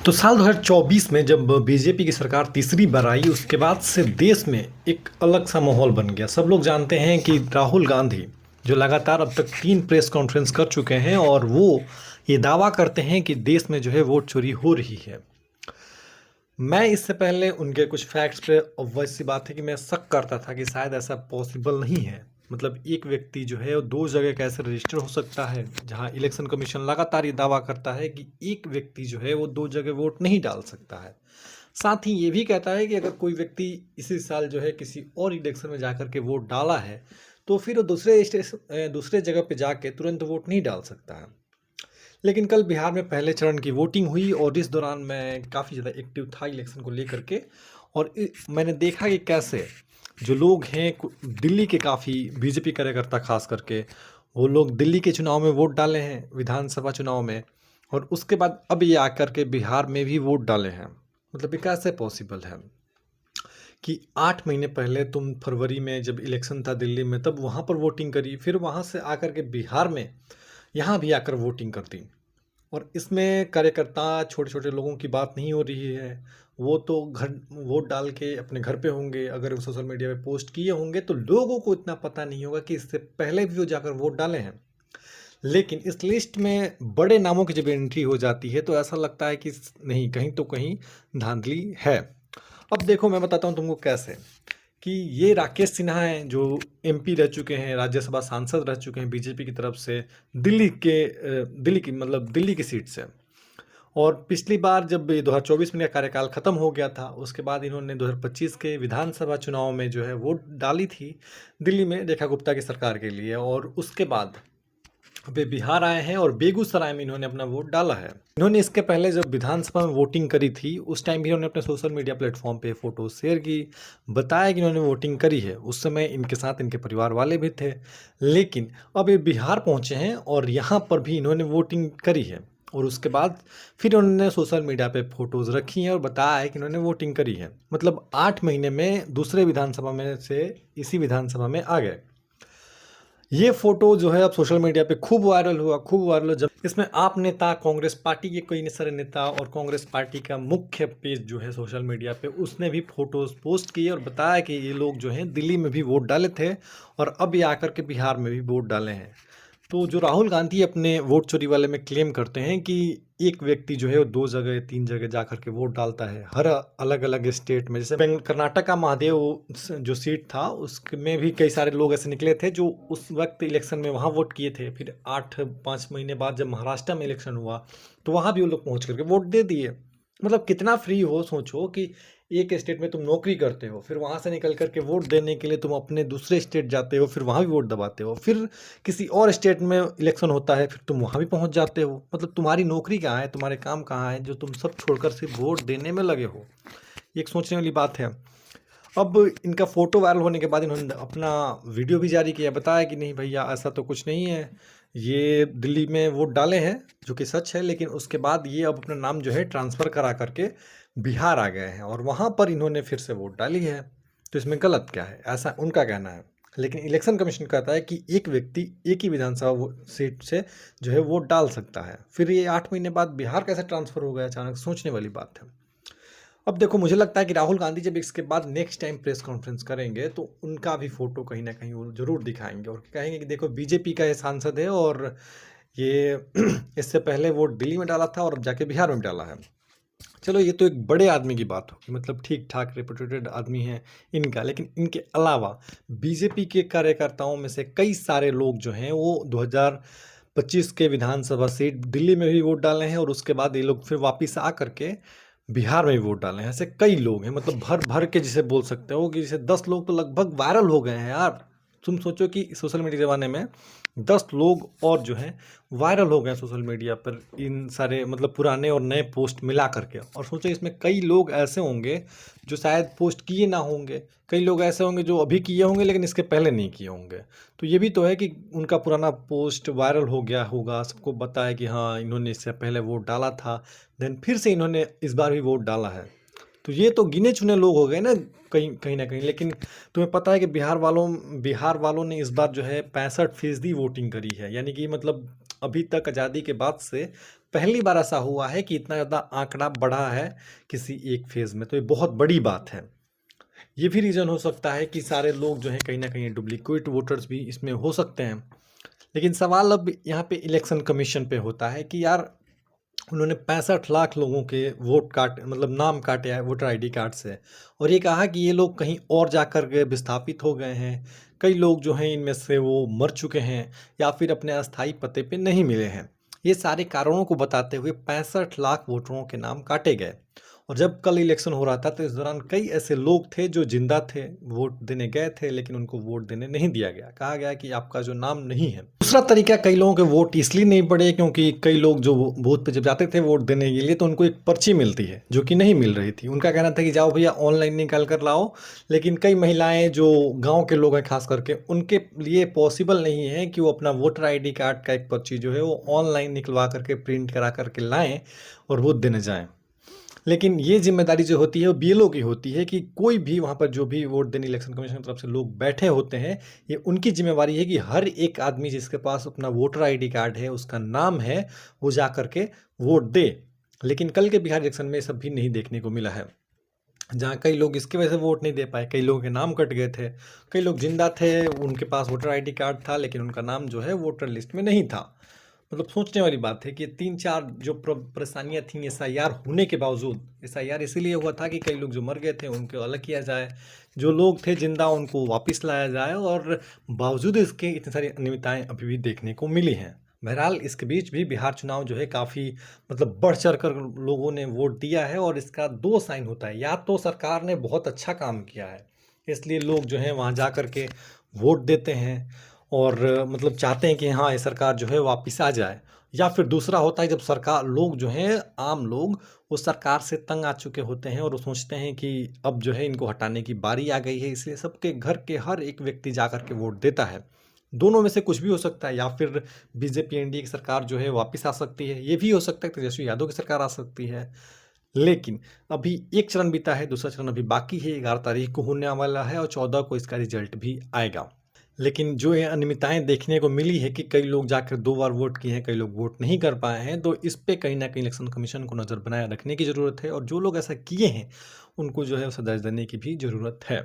तो साल 2024 में जब बीजेपी की सरकार तीसरी बार आई, उसके बाद से देश में एक अलग सा माहौल बन गया। सब लोग जानते हैं कि राहुल गांधी जो लगातार अब तक 3 प्रेस कॉन्फ्रेंस कर चुके हैं और वो ये दावा करते हैं कि देश में जो है वोट चोरी हो रही है। मैं इससे पहले उनके कुछ फैक्ट्स पे ऑब्वियस सी बात है कि मैं शक करता था कि शायद ऐसा पॉसिबल नहीं है। मतलब एक व्यक्ति जो है वो 2 जगह कैसे रजिस्टर हो सकता है, जहां इलेक्शन कमीशन लगातार ये दावा करता है कि एक व्यक्ति जो है वो 2 जगह वोट नहीं डाल सकता है। साथ ही ये भी कहता है कि अगर कोई व्यक्ति इसी साल जो है किसी और इलेक्शन में जाकर के वोट डाला है, तो फिर वो दूसरे जगह पे जाके तुरंत वोट नहीं डाल सकता है। लेकिन कल बिहार में पहले चरण की वोटिंग हुई और इस दौरान मैं काफ़ी ज़्यादा एक्टिव था इलेक्शन को लेकर के। और मैंने देखा कि कैसे जो लोग हैं दिल्ली के काफ़ी बीजेपी कार्यकर्ता खास करके, वो लोग दिल्ली के चुनाव में वोट डाले हैं, विधानसभा चुनाव में। और उसके बाद अब ये आकर के बिहार में भी वोट डाले हैं। मतलब ये कैसे पॉसिबल है कि 8 महीने पहले तुम फरवरी में जब इलेक्शन था दिल्ली में, तब वहाँ पर वोटिंग करी, फिर वहाँ से आकर के बिहार में यहाँ भी आकर वोटिंग कर दी। और इसमें कार्यकर्ता छोटे-छोटे लोगों की बात नहीं हो रही है। वो तो घर वोट डाल के अपने घर पे होंगे, अगर वो सोशल मीडिया पे पोस्ट किए होंगे तो लोगों को इतना पता नहीं होगा कि इससे पहले भी वो जाकर वोट डाले हैं। लेकिन इस लिस्ट में बड़े नामों की जब एंट्री हो जाती है तो ऐसा लगता है कि नहीं, कहीं तो कहीं धांधली है। अब देखो मैं बताता हूँ तुमको कैसे। कि ये राकेश सिन्हा हैं जो एमपी रह चुके हैं, राज्यसभा सांसद रह चुके हैं बीजेपी की तरफ से, दिल्ली की सीट से। और पिछली बार जब ये 2024 में इनका कार्यकाल खत्म हो गया था, उसके बाद इन्होंने 2025 के विधानसभा चुनाव में जो है वोट डाली थी दिल्ली में रेखा गुप्ता की सरकार के लिए। और उसके बाद वे बिहार आए हैं और बेगूसराय में इन्होंने अपना वोट डाला है। इन्होंने इसके पहले जब विधानसभा में वोटिंग करी थी, उस टाइम भी इन्होंने अपने सोशल मीडिया प्लेटफॉर्म पे फोटो शेयर की, बताया कि इन्होंने वोटिंग करी है। उस समय इनके साथ इनके परिवार वाले भी थे। लेकिन अब ये बिहार पहुंचे हैं और यहाँ पर भी इन्होंने वोटिंग करी है। और उसके बाद फिर उन्होंने सोशल मीडिया पे फोटोज रखी हैं और बताया है कि इन्होंने वोटिंग करी है। मतलब 8 महीने में दूसरे विधानसभा में से इसी विधानसभा में आ गए। ये फोटो जो है अब सोशल मीडिया पे खूब वायरल हुआ, खूब वायरल हुआ। जब इसमें आप नेता, कांग्रेस पार्टी के कई सारे नेता और कांग्रेस पार्टी का मुख्य पेज जो है सोशल मीडिया पे, उसने भी फोटोज पोस्ट किए और बताया कि ये लोग जो हैं दिल्ली में भी वोट डाले थे और अब ये आकर के बिहार में भी वोट डाले हैं। तो जो राहुल गांधी अपने वोट चोरी वाले में क्लेम करते हैं कि एक व्यक्ति जो है वो 2 जगह 3 जगह जा करके वोट डालता है हर अलग अलग स्टेट में। जैसे कर्नाटक का महादेव जो सीट था, उसमें भी कई सारे लोग ऐसे निकले थे जो उस वक्त इलेक्शन में वहाँ वोट किए थे। फिर 8-5 महीने बाद जब महाराष्ट्र में इलेक्शन हुआ तो वहाँ भी वो लोग पहुँच करके वोट दे दिए। मतलब कितना फ्री हो, सोचो कि एक स्टेट में तुम नौकरी करते हो, फिर वहाँ से निकल करके वोट देने के लिए तुम अपने दूसरे स्टेट जाते हो, फिर वहाँ भी वोट दबाते हो, फिर किसी और स्टेट में इलेक्शन होता है, फिर तुम वहाँ भी पहुँच जाते हो। मतलब तुम्हारी नौकरी कहाँ है, तुम्हारे काम कहाँ है, जो तुम सब छोड़कर सिर्फ वोट देने में लगे हो। ये एक सोचने वाली बात है। अब इनका फ़ोटो वायरल होने के बाद इन्होंने अपना वीडियो भी जारी किया, बताया कि नहीं भैया ऐसा तो कुछ नहीं है, ये दिल्ली में वोट डाले हैं, जो कि सच है। लेकिन उसके बाद ये अब अपना नाम जो है ट्रांसफ़र करा करके बिहार आ गए हैं और वहाँ पर इन्होंने फिर से वोट डाली है। तो इसमें गलत क्या है, ऐसा उनका कहना है। लेकिन इलेक्शन कमीशन कहता है कि एक व्यक्ति एक ही विधानसभा सीट से जो है वोट डाल सकता है। फिर ये 8 महीने बाद बिहार कैसे ट्रांसफ़र हो गया अचानक, सोचने वाली बात है। अब देखो मुझे लगता है कि राहुल गांधी जब इसके बाद नेक्स्ट टाइम प्रेस कॉन्फ्रेंस करेंगे तो उनका भी फोटो कहीं ना कहीं वो जरूर दिखाएंगे और कहेंगे कि देखो बीजेपी का ये सांसद है और ये इससे पहले वोट दिल्ली में डाला था और अब जाके बिहार में डाला है। चलो ये तो एक बड़े आदमी की बात होगी, मतलब ठीक ठाक रेपुटेटेड आदमी है इनका। लेकिन इनके अलावा बीजेपी के कार्यकर्ताओं में से कई सारे लोग जो हैं वो 2025 के विधानसभा सीट दिल्ली में भी वोट डाले हैं और उसके बाद ये लोग फिर वापस आ करके बिहार में भी वोट डाले हैं। ऐसे कई लोग हैं, मतलब भर भर के जिसे बोल सकते हो कि जैसे 10 लोग तो लगभग वायरल हो गए हैं यार। तुम सोचो कि सोशल मीडिया ज़माने में 10 लोग और जो हैं वायरल हो गए सोशल मीडिया पर, इन सारे मतलब पुराने और नए पोस्ट मिला करके। और सोचो इसमें कई लोग ऐसे होंगे जो शायद पोस्ट किए ना होंगे, कई लोग ऐसे होंगे जो अभी किए होंगे लेकिन इसके पहले नहीं किए होंगे। तो ये भी तो है कि उनका पुराना पोस्ट वायरल हो गया होगा, सबको बताया कि हाँ इन्होंने इससे पहले वोट डाला था, देन फिर से इन्होंने इस बार भी वोट डाला है। तो ये तो गिने चुने लोग हो गए ना, कहीं कहीं ना कहीं। लेकिन तुम्हें पता है कि बिहार वालों ने इस बार जो है 65% वोटिंग करी है। यानी कि मतलब अभी तक आज़ादी के बाद से पहली बार ऐसा हुआ है कि इतना ज़्यादा आंकड़ा बढ़ा है किसी एक फेज़ में, तो ये बहुत बड़ी बात है। ये भी रीज़न हो सकता है कि सारे लोग जो हैं कहीं न कहीं डुप्लीकेट वोटर्स भी इसमें हो सकते हैं। लेकिन सवाल अब यहाँ पे इलेक्शन कमीशन पे होता है कि यार उन्होंने 65 लाख लोगों के वोट काट मतलब नाम काटे हैं वोटर आईडी कार्ड से, और ये कहा कि ये लोग कहीं और जाकर के विस्थापित हो गए हैं। कई लोग जो हैं इनमें से वो मर चुके हैं या फिर अपने अस्थायी पते पे नहीं मिले हैं। ये सारे कारणों को बताते हुए 65 लाख वोटरों के नाम काटे गए। और जब कल इलेक्शन हो रहा था तो इस दौरान कई ऐसे लोग थे जो जिंदा थे, वोट देने गए थे, लेकिन उनको वोट देने नहीं दिया गया। कहा गया कि आपका जो नाम नहीं है। दूसरा तरीका, कई लोगों के वोट इसलिए नहीं पड़े क्योंकि कई लोग जो बूथ पे जब जाते थे वोट देने के लिए तो उनको एक पर्ची मिलती है जो कि नहीं मिल रही थी। उनका कहना था कि जाओ भैया ऑनलाइन निकाल कर लाओ, लेकिन कई महिलाएं जो गांव के लोग हैं खास करके, उनके लिए पॉसिबल नहीं है कि वो अपना वोटर आईडी कार्ड का एक पर्ची जो है वो ऑनलाइन निकलवा करके प्रिंट करा करके लाएं और वोट देने जाएं। लेकिन ये ज़िम्मेदारी जो होती है वो बीएलओ की होती है कि कोई भी वहाँ पर जो भी वोट देने इलेक्शन कमीशन की तरफ से लोग बैठे होते हैं, ये उनकी ज़िम्मेवारी है कि हर एक आदमी जिसके पास अपना वोटर आईडी कार्ड है, उसका नाम है, वो जा कर के वोट दे। लेकिन कल के बिहार इलेक्शन में ये सब भी नहीं देखने को मिला है। जहाँ कई लोग इसकी वजह से वोट नहीं दे पाए, कई लोगों के नाम कट गए थे, कई लोग जिंदा थे, उनके पास वोटर आईडी कार्ड था लेकिन उनका नाम जो है वोटर लिस्ट में नहीं था। मतलब सोचने वाली बात है कि 3-4 जो परेशानियाँ थीं एसआईआर होने के बावजूद। एसआईआर इसीलिए हुआ था कि कई लोग जो मर गए थे उनको अलग किया जाए, जो लोग थे जिंदा उनको वापस लाया जाए, और बावजूद इसके इतनी सारी अनियमितताएं अभी भी देखने को मिली हैं। बहरहाल इसके बीच भी बिहार चुनाव जो है काफ़ी मतलब बढ़ चढ़ कर लोगों ने वोट दिया है, और इसका दो साइन होता है, या तो सरकार ने बहुत अच्छा काम किया है इसलिए लोग जो हैं वहाँ जा कर के वोट देते हैं और मतलब चाहते हैं कि हाँ ये सरकार जो है वापस आ जाए, या फिर दूसरा होता है जब सरकार लोग जो हैं आम लोग वो सरकार से तंग आ चुके होते हैं और वो सोचते हैं कि अब जो है इनको हटाने की बारी आ गई है, इसलिए सबके घर के हर एक व्यक्ति जा कर के वोट देता है। दोनों में से कुछ भी हो सकता है, या फिर बीजेपी एनडीए की सरकार जो है वापस आ सकती है, ये भी हो सकता है तेजस्वी यादव की सरकार आ सकती है। लेकिन अभी एक चरण बीता है, दूसरा चरण अभी बाकी है, 11 तारीख को होने वाला है और 14 को इसका रिजल्ट भी आएगा। लेकिन जो ये अनियमितताएं देखने को मिली है कि कई लोग जाकर 2 बार वोट किए हैं, कई लोग वोट नहीं कर पाए हैं, तो इस पे कहीं न कहीं इलेक्शन कमीशन को नज़र बनाए रखने की ज़रूरत है, और जो लोग ऐसा किए हैं, उनको जो है सजा देने की भी ज़रूरत है।